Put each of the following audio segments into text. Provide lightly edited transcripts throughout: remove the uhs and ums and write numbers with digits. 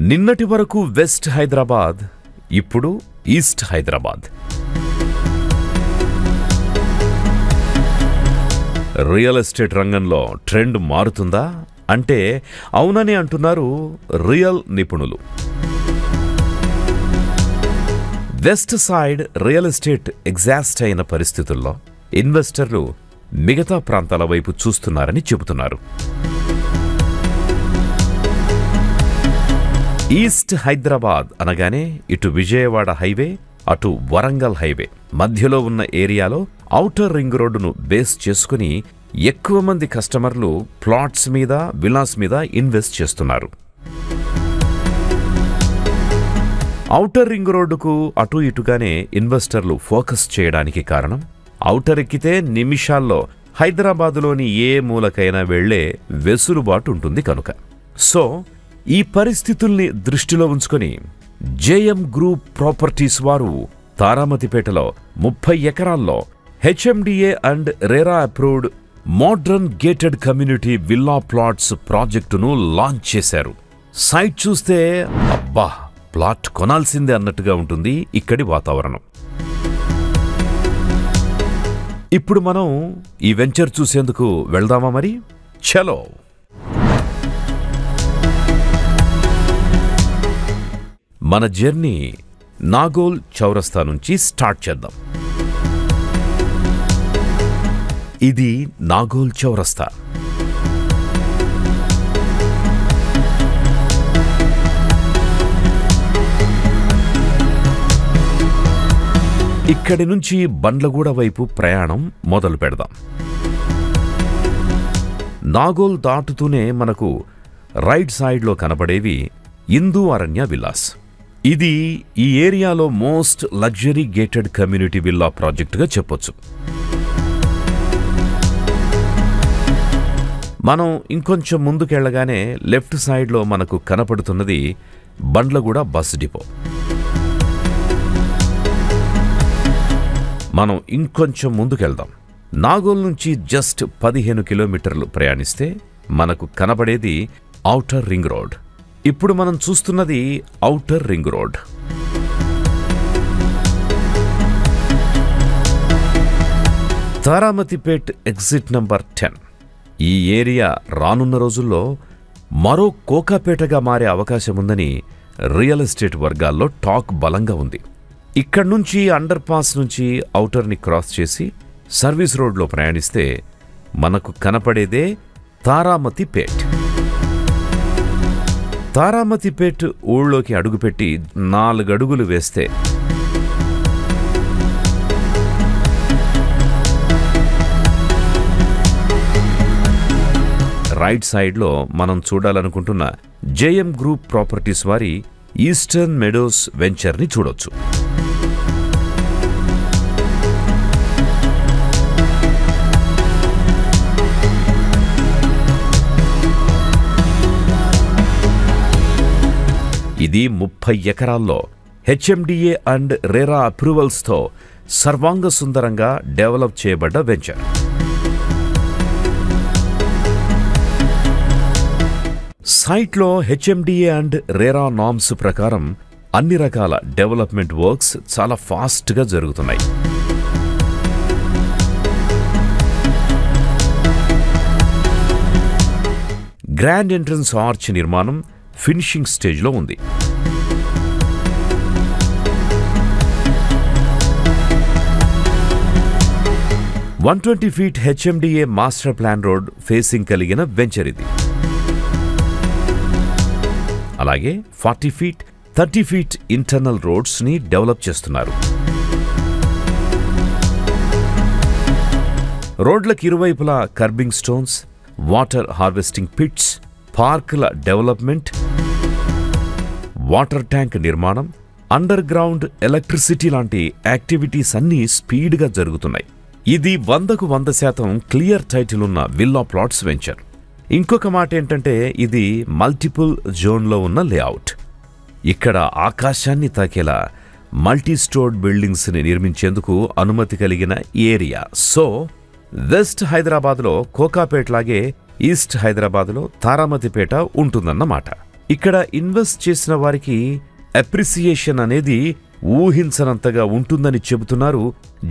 నిన్నటి వరకు వెస్ట్ హైదరాబాద్, ఇప్పుడు ఈస్ట్ హైదరాబాద్. రియల్ ఎస్టేట్ రంగంలో ట్రెండ్ మారుతుందా అంటే అవునని అంటున్నారు రియల్ నిపుణులు. West side real estate exhaust అయిన పరిస్థితుల్లో ఇన్వెస్టర్లు మిగతా ప్రాంతాల వైపు చూస్తున్నారని చెబుతున్నారు. ఈస్ట్ హైదరాబాద్ అనగానే ఇటు విజయవాడ హైవే, అటు వరంగల్ హైవే మధ్యలో ఉన్న ఏరియాలో ఔటర్ రింగ్ రోడ్డును బేస్ చేసుకుని ఎక్కువ మంది కస్టమర్లు ప్లాట్స్ మీద, విలాస్ మీద ఇన్వెస్ట్ చేస్తున్నారు. ఔటర్ రింగ్ రోడ్డుకు అటు ఇటుగానే ఇన్వెస్టర్లు ఫోకస్ చేయడానికి కారణం, ఔటర్ ఎక్కితే నిమిషాల్లో హైదరాబాదులోని ఏ మూలకైనా వెళ్లే వెసులుబాటు ఉంటుంది కనుక. సో ఈ పరిస్థితుల్ని దృష్టిలో ఉంచుకొని జేఎం గ్రూప్ ప్రాపర్టీస్ వారు తారామతిపేటలో 30 ఎకరాల్లో HMDA and RERA approved modern gated community villa plots ప్రాజెక్టును లాంచ్ చేశారు. సైట్ చూస్తే అబ్బా, ప్లాట్ కొనాల్సిందే అన్నట్టుగా ఉంటుంది ఇక్కడి వాతావరణం. ఇప్పుడు మనం ఈ వెంచర్ చూసేందుకు వెళ్దామా మరి? చలో. మన జర్నీ నాగోల్ చౌరస్తా నుంచి స్టార్ట్ చేద్దాం. ఇది నాగోల్ చౌరస్తా. ఇక్కడి నుంచి బండ్లగూడ వైపు ప్రయాణం మొదలు పెడదాం. నాగోల్ దాటుతూనే మనకు రైట్ సైడ్లో కనబడేవి ఇందు అరణ్య విల్లాస్. ఇది ఈ ఏరియాలో most luxury gated community villa ప్రాజెక్టుగా చెప్పొచ్చు. మనం ఇంకొంచెం ముందుకెళ్లగానే లెఫ్ట్ సైడ్లో మనకు కనపడుతున్నది బండ్లగూడ బస్ డిపో. మనం ఇంకొంచెం ముందుకెళ్దాం. నాగోల్ నుంచి జస్ట్ 15 కిలోమీటర్లు ప్రయాణిస్తే మనకు కనబడేది ఔటర్ రింగ్ రోడ్. ఇప్పుడు మనం చూస్తున్నది outer ring road. Taramatipet exit number 10. ఈ ఏరియా రానున్న రోజుల్లో మరో కోకాపేటగా మారే అవకాశముందని రియల్ ఎస్టేట్ వర్గాల్లో టాక్ బలంగా ఉంది. ఇక్కడ్నుంచి అండర్ పాస్ నుంచి ఔటర్ని క్రాస్ చేసి సర్వీస్ రోడ్లో ప్రయాణిస్తే మనకు కనపడేదే తారామతిపేట్. తారామతిపేట్ ఊళ్ళోకి అడుగుపెట్టి 4 అడుగులు వేస్తే రైట్ సైడ్లో మనం చూడాలనుకుంటున్న జేఎం గ్రూప్ ప్రాపర్టీస్ వారి ఈస్టర్న్ మెడోస్ వెంచర్ని చూడొచ్చు. ఇది 30 ఎకరాల్లో హెచ్ఎండిఏ అండ్ రెరా అప్రూవల్స్తో సర్వాంగ సుందరంగా డెవలప్ చేయబడ్డ వెంచర్. సైట్లో హెచ్ఎండిఏ అండ్ రెరా నార్మ్స్ ప్రకారం అన్ని రకాల డెవలప్మెంట్ వర్క్స్ చాలా ఫాస్ట్గా జరుగుతున్నాయి. గ్రాండ్ ఎంట్రన్స్ ఆర్చ్ నిర్మాణం ఫినిషింగ్ స్టేజ్లో ఉంది. $120 feet HMDA master plan road facing కలిగిన వెంచర్ ఇది. అలాగే 40 feet, 30 feet ఇంటర్నల్ రోడ్స్ ని డెవలప్ చేస్తున్నారు. రోడ్లకు ఇరువైపులా curbing stones, water harvesting pits, పార్కుల డెవలప్మెంట్, వాటర్ ట్యాంక్ నిర్మాణం, అండర్ గ్రౌండ్ ఎలక్ట్రిసిటీ లాంటి యాక్టివిటీస్ అన్నీ స్పీడ్గా జరుగుతున్నాయి. ఇది 100కు 100% క్లియర్ టైటిల్ ఉన్న విల్లా ప్లాట్స్ వెంచర్. ఇంకొక మాట ఏంటంటే ఇది మల్టిపుల్ జోన్లో ఉన్న లేఅవుట్. ఇక్కడ ఆకాశాన్ని తాకేలా మల్టీ స్టోర్డ్ బిల్డింగ్స్ని నిర్మించేందుకు అనుమతి కలిగిన ఏరియా. సో వెస్ట్ హైదరాబాద్లో కోకాపేట్ లాగే ఈస్ట్ హైదరాబాద్లో తారామతిపేట ఉంటుందన్నమాట. ఇక్కడ ఇన్వెస్ట్ చేసిన వారికి అప్రిసియేషన్ అనేది ఊహించనంతగా ఉంటుందని చెబుతున్నారు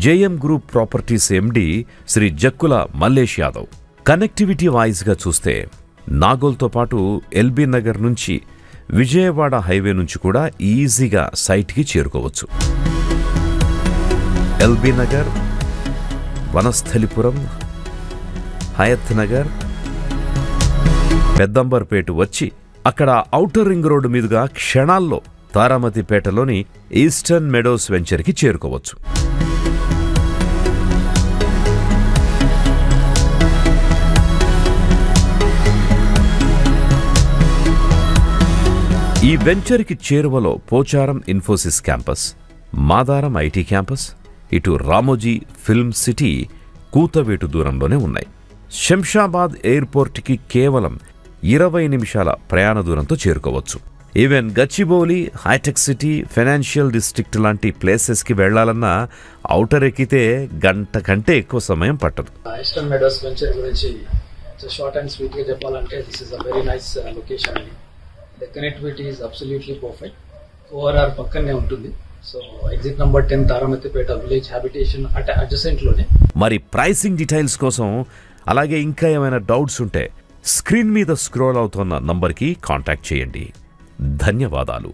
జేఎం గ్రూప్ ప్రాపర్టీస్ ఎండి శ్రీ జక్కుల మల్లేష్ యాదవ్. కనెక్టివిటీ వాయిస్గా చూస్తే నాగోల్తో పాటు ఎల్బీ నగర్ నుంచి విజయవాడ హైవే నుంచి కూడా ఈజీగా సైట్కి చేరుకోవచ్చు. ఎల్బీ నగర్, వనస్థలిపురం, హయత్ నగర్, పెద్దంబర్పేట వచ్చి అక్కడ ఔటర్ రింగ్ రోడ్డు మీదుగా క్షణాల్లో తారామతిపేటలోని ఈస్టర్న్ మెడోస్ వెంచర్కి చేరుకోవచ్చు. ఈ వెంచర్కి చేరువలో Pocharam Infosys campus, Madaram IT campus, ఇటు రామోజీ ఫిల్మ్ సిటీ కూతవేటు దూరంలోనే ఉన్నాయి. శంషాబాద్ ఎయిర్పోర్ట్కి కేవలం 20 నిమిషాల ప్రయాణ దూరంతో చేరుకోవచ్చు. Even Gachibowli, Hitech City, Financial District లాంటి ప్లేసెస్కి వెళ్లాలన్నా ఔటర్ ఎక్కితే గంట కంటే ఎక్కువ సమయం పట్టదు. ఈస్టర్న్ మెడోస్ వెంచర్ గురించి షార్ట్ అండ్ స్వీట్గా చెప్పాలంటే this is a very nice location అండి. The connectivity is absolutely perfect. ORR పక్కనే ఉంటుంది. So exit number 10 Taramatipeta village habitation అడ్జసెంట్లోనే. మరి ప్రైసింగ్ డీటెయిల్స్ కోసం అలాగే ఇంకా ఏమైనా డౌట్స్ ఉంటే స్క్రీన్ మీద స్క్రోల్ అవుతున్న నంబర్కి కాంటాక్ట్ చేయండి. ధన్యవాదాలు.